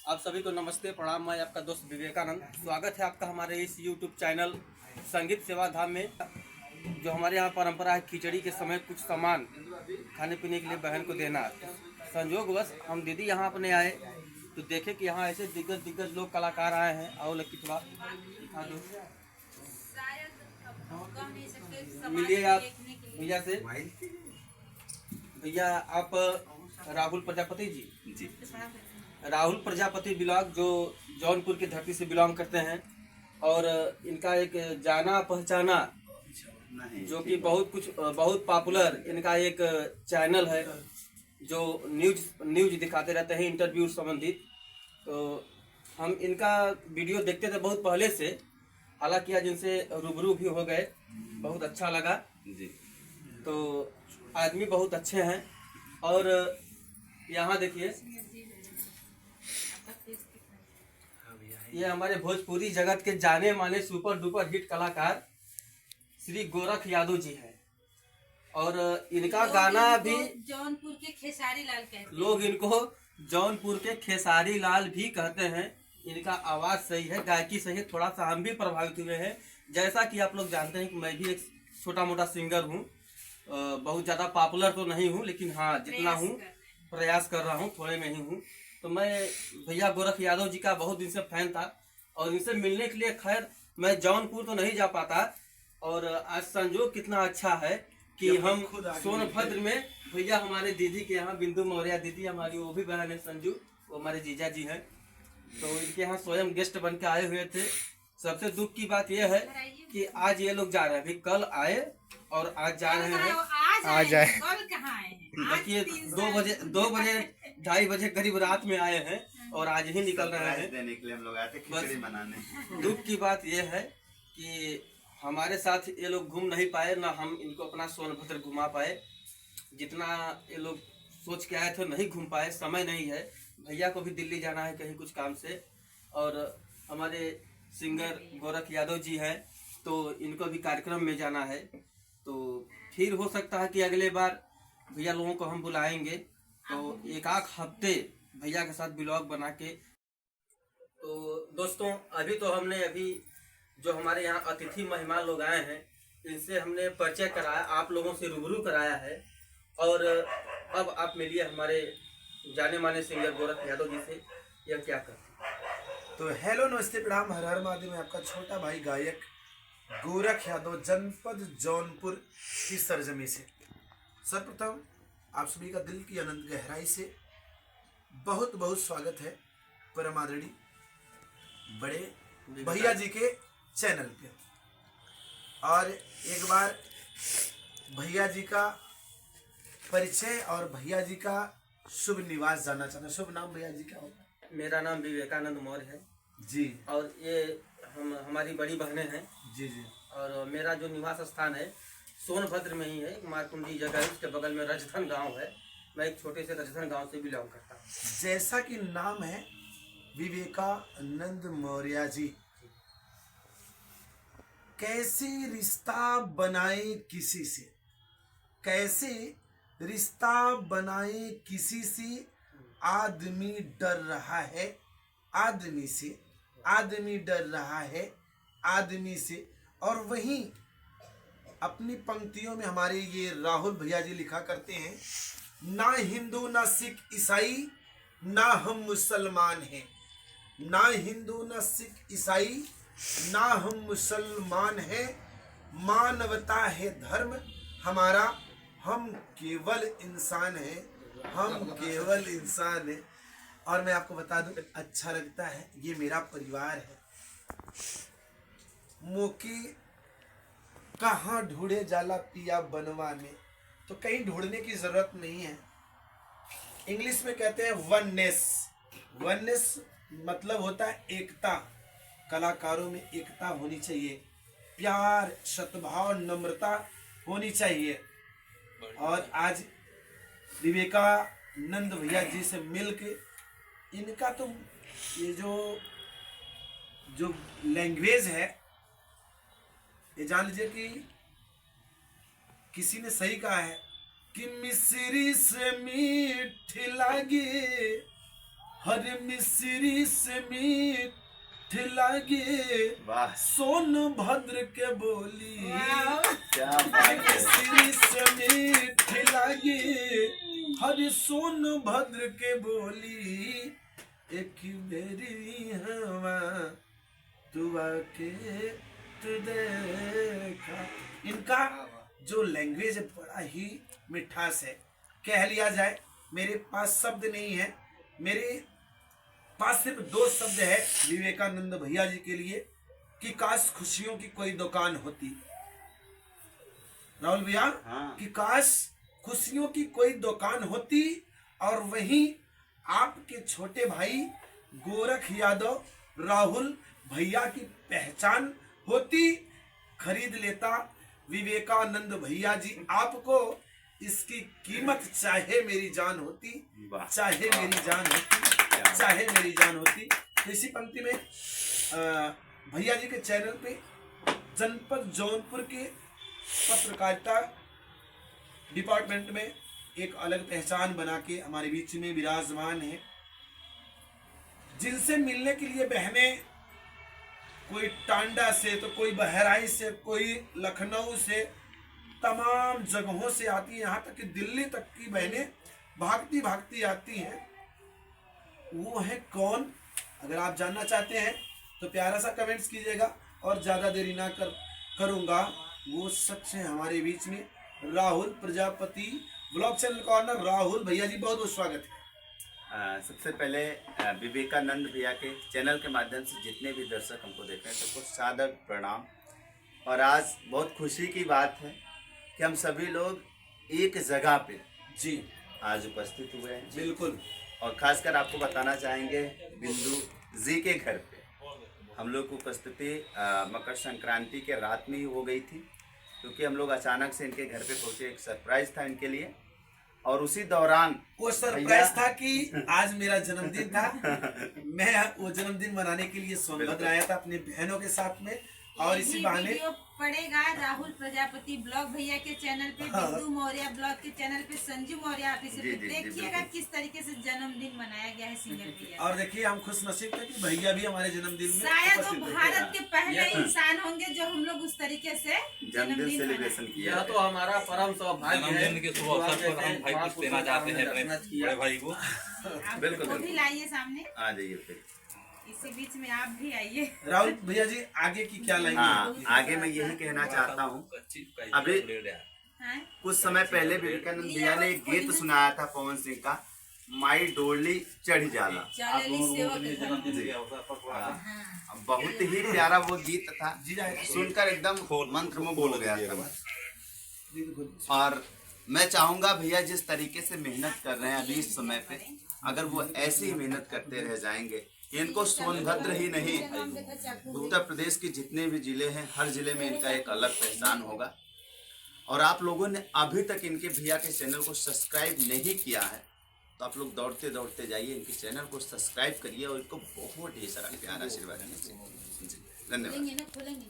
आप सभी को नमस्ते प्रणाम। मैं आपका दोस्त विवेकानंद। स्वागत है आपका हमारे इस यूट्यूब चैनल संगीत सेवा धाम में। जो हमारे यहाँ परंपरा है खिचड़ी के समय कुछ सामान खाने पीने के लिए बहन को देना। संयोगवश हम दीदी यहाँ अपने आए तो देखे कि यहाँ ऐसे दिग्गज लोग कलाकार आए हैं। आओ लड़की थोड़ा दिखा दो, मिलिए आप भैया से। भैया आप राहुल प्रजापति जी। राहुल प्रजापति ब्लॉग जो जौनपुर की धरती से बिलोंग करते हैं और इनका एक जाना पहचाना जो कि बहुत पॉपुलर इनका एक चैनल है जो न्यूज दिखाते रहते हैं इंटरव्यू संबंधित। तो हम इनका वीडियो देखते थे बहुत पहले से, हालांकि आज इनसे रूबरू भी हो गए, बहुत अच्छा लगा जी। तो आदमी बहुत अच्छे हैं और यहाँ देखिए ये हमारे भोजपुरी जगत के जाने माने सुपर डुपर हिट कलाकार श्री गोरख यादव जी हैं और इनका गाना भी जौनपुर के खेसारी लाल कहते हैं। लोग इनको जौनपुर के खेसारी लाल भी कहते हैं। इनका आवाज़ सही है, गायकी सही है, थोड़ा सा हम भी प्रभावित हुए हैं। जैसा कि आप लोग जानते हैं कि मैं भी एक छोटा मोटा सिंगर हूँ, बहुत ज़्यादा पॉपुलर तो नहीं हूँ लेकिन हाँ जितना हूँ प्रयास कर रहा हूँ, थोड़े में ही हूँ। तो मैं भैया गोरख यादव जी का बहुत दिन से फैन था और इनसे मिलने के लिए खैर मैं जौनपुर तो नहीं जा पाता और आज संजोग कितना अच्छा है कि हम सोनभद्र में भैया हमारे दीदी के यहाँ बिंदु मौर्य दीदी हमारी वो भी बहन है संजू, वो हमारे जीजा जी हैं। तो इनके यहाँ स्वयं गेस्ट बन के आए हुए थे। सबसे दुख की बात यह है कि आज ये लोग जा रहे हैं, अभी कल आए और आज जा रहे हैं। आज आए देखिए 2 बजे 2:30 बजे करीब रात में आए हैं और आज ही निकल रहे हैं। देने के लिए हम लोग आए थे खिचड़ी बनाने। दुख की बात यह है कि हमारे साथ ये लोग घूम नहीं पाए, ना हम इनको अपना सोनभद्र घुमा पाए। जितना ये लोग सोच के आए थे नहीं घूम पाए, समय नहीं है। भैया को भी दिल्ली जाना है कहीं कुछ काम से और हमारे सिंगर गोरख यादव जी हैं तो इनको भी कार्यक्रम में जाना है। तो फिर हो सकता है कि अगले बार भैया लोगों को हम बुलाएंगे तो एक आध हफ्ते भैया के साथ ब्लॉग बना के। तो दोस्तों अभी जो हमारे यहाँ अतिथि मेहमान लोग आए हैं इनसे हमने परिचय कराया, आप लोगों से रूबरू कराया है और अब आप मिलिए हमारे जाने माने सिंगर गोरख यादव जी से। यह क्या कर तो हेलो नमस्ते प्रणाम हर हर महादेव में आपका छोटा भाई गायक गोरख यादव जनपद जौनपुर की सरजमी से। सर्वप्रथम आप सभी का दिल की अनंत गहराई से बहुत बहुत स्वागत है परम आदरणीय बड़े भैया जी के चैनल पे। और एक बार भैया जी का परिचय और भैया जी का शुभ निवास जानना चाहता हूँ। शुभ नाम भैया जी क्या होगा? मेरा नाम विवेकानंद मौर्य है जी। और ये हमारी बड़ी बहनें हैं जी जी। और मेरा जो निवास स्थान है सोनभद्र में ही है, मारकुंडी जगह है, उसके बगल में रजधन गांव है। मैं एक छोटे से रजधन गांव से बिलोंग करता हूँ। जैसा कि नाम है विवेकानंद मौर्य जी, कैसे रिश्ता बनाए किसी से, कैसे रिश्ता बनाए किसी से आदमी डर रहा है, आदमी से, आदमी डर रहा है आदमी से। और वहीं अपनी पंक्तियों में हमारे ये राहुल भैया जी लिखा करते हैं, ना हिंदू ना सिख ईसाई ना हम मुसलमान हैं, ना हिंदू ना सिख ईसाई ना हम मुसलमान हैं, मानवता है धर्म हमारा, हम केवल इंसान हैं, हम केवल इंसान हैं। और मैं आपको बता दूं अच्छा लगता है, ये मेरा परिवार है। मोके कहाँ ढूंढे जाला पिया बनवा में, तो कहीं ढूंढने की जरूरत नहीं है। इंग्लिश में कहते हैं वननेस। वननेस मतलब होता है एकता। कलाकारों में एकता होनी चाहिए, प्यार सद्भाव नम्रता होनी चाहिए। और आज विवेकानंद भैया जी से मिलके इनका तो ये जो लैंग्वेज है ये जान लीजिए कि किसी ने सही कहा है कि मिस्री से मीठी लगी हर मिश्री से मीठ लागे वाह सोनभद्र के बोली, क्या हर बात है। मिश्री से मीठ लागे हर सोनभद्र के बोली, एक मेरी हवा तू आके तू देखा। इनका जो लैंग्वेज बड़ा ही मिठास है, कह लिया जाए मेरे पास शब्द नहीं है, मेरे पास सिर्फ 2 शब्द है विवेकानंद भैया जी के लिए कि काश खुशियों की कोई दुकान होती। राहुल भैया, हाँ। कि काश खुशियों की कोई दुकान होती और वहीं आपके छोटे भाई गोरख यादव राहुल भैया की पहचान होती, खरीद लेता विवेकानंद भैया जी आपको। इसकी कीमत चाहे मेरी जान होती, वाह। चाहे मेरी जान होती, चाहे मेरी जान होती। तो इसी पंक्ति में भैया जी के चैनल पे जनपद जौनपुर के पत्रकारिता डिपार्टमेंट में एक अलग पहचान बना के हमारे बीच में विराजमान है, जिनसे मिलने के लिए बहनें कोई टांडा से, तो कोई बहराइच से, कोई लखनऊ से, तमाम जगहों से आती है। यहाँ तक कि दिल्ली तक की बहनें भागती भागती आती हैं। वो है कौन? अगर आप जानना चाहते हैं तो प्यारा सा कमेंट्स कीजिएगा और ज़्यादा देरी ना करूँगा। वो शख्स है हमारे बीच में Rahul Prajapati, blog channel corner. Rahul भैया जी बहुत बहुत स्वागत है। सबसे पहले विवेकानंद भैया के चैनल के माध्यम से जितने भी दर्शक हमको देख रहे हैं सबको सादर प्रणाम। और आज बहुत खुशी की बात है कि हम सभी लोग एक जगह पे जी आज उपस्थित हुए हैं। बिल्कुल। और खासकर आपको बताना चाहेंगे बिंदु जी के घर पे हम लोग की उपस्थिति मकर संक्रांति के रात में ही हो गई थी, क्योंकि हम लोग अचानक से इनके घर पे पहुंचे। एक सरप्राइज था इनके लिए और उसी दौरान वो सरप्राइज था कि आज मेरा जन्मदिन था। मैं वो जन्मदिन मनाने के लिए सोनभद्र आया था अपनी बहनों के साथ में। और इसी बहाने वीडियो पड़ेगा राहुल प्रजापति ब्लॉग भैया के चैनल पे, बिंदु मौर्य ब्लॉग के चैनल पे, संजू मौर्य ऑफिस पे। जी, देखिएगा बिल्कुल। किस तरीके से जन्मदिन मनाया गया है सिंगर भैया। और देखिए हम खुश नसीब थे कि भैया भी हमारे जन्मदिन में शायद वो उपस्थित थे। भारत के पहले इंसान होंगे जो हम लोग उस तरीके से जन्मदिन सेलिब्रेशन किया यह तो हमारा परम सौभाग्य है। जन्मदिन के शुभ अवसर पर हम भाई कुछ देना चाहते हैं अपने बड़े भाई को। आप बिल्कुल, वो भी बिल्कुल। लाइए सामने, आ जाइए फिर। इसी बीच में आप भी आइए। राहुल भैया जी आगे की क्या लाइन हाँ, आगे मैं यही कहना चाहता हूँ। अभी हाँ? कुछ समय पहले विवेकानंद भैया ने एक गीत सुनाया था पवन सिंह का, माई डोली चढ़ जाला। चलेली सेवक हाँ, बहुत ही प्यारा वो गीत था, सुनकर एकदम मंत्रमुग्ध हो गया था। और मैं चाहूंगा भैया जिस तरीके से मेहनत कर रहे हैं अभी इस समय पे, अगर वो ऐसे ही मेहनत करते रह जाएंगे, इनको सोनभद्र ही नहीं उत्तर प्रदेश के जितने भी जिले हैं हर जिले में इनका एक अलग पहचान होगा। और आप लोगों ने अभी तक इनके भैया के चैनल को सब्सक्राइब नहीं किया है तो आप लोग दौड़ते दौड़ते जाइए, इनके चैनल को सब्सक्राइब करिए और इनको बहुत ही सारा प्यार आशीर्वाद दीजिए। धन्यवाद। खोलेंगे।